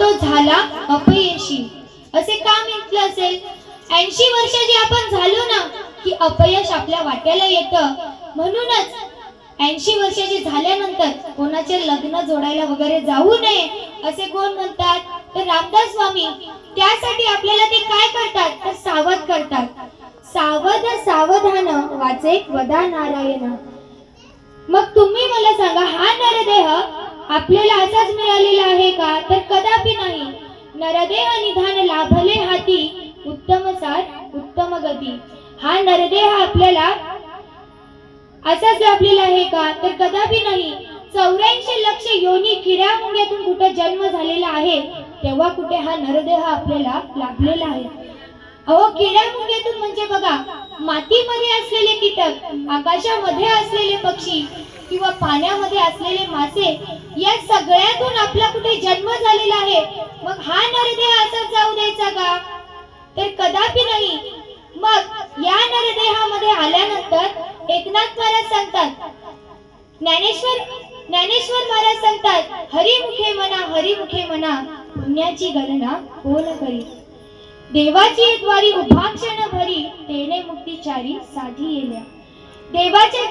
तो झाला अपयशी. असे का म्हटलं असेल? 80 वर्षाची आपण झालो ना की अपयश आपल्या वाट्याला येतं. म्हणूनच 80 वर्षाची झाल्यानंतर कोणाचे लग्न जोडायला वगैरे जाऊ नये असे कोण म्हणतात? तर रामदास स्वामी. त्यासाठी आपल्याला ते काय करतात? तर सावध करतात. सावध सावधान वाचे वदा नारायण. मग तुम्ही मला सांगा, हा नरदेह आपल्याला असाच मिळालेला आहे का? तर कदापि नाही. नरदेह निधान लाभले हाती, उत्तम सार उत्तम गती. हा नरदेह आपल्याला असाच लाभलेला आहे का? तर कदापि नाही. 84 लक्ष योनी किड्या मुंग्यातून कुठे जन्म झालेला आहे, तेव्हा कुठे हा नरदेह आपल्याला लाभलेला आहे. अहो, किड्या मुंग्यातून म्हणजे बघा, मातीमध्ये असलेले कीटक, आकाशामध्ये असलेले पक्षी किंवा पाण्यामध्ये असलेले मासे, या सगळ्यातून आपला कुठे जन्म झालेला आहे. मग हा नरदेह असाच जाऊ द्यायचा का? तर कदापि नाही. मग या नरदेहामध्ये आल्यानंतर एकनाथ महाराज सांगतात, ज्ञानेश्वर महाराज सांगतात, हरिमुखे म्हणा पुण्याची गणना कोण करी. देवाची द्वारी उभा क्षण भरी, तेने मुक्तीचारी साधी येल्या. देवाच्या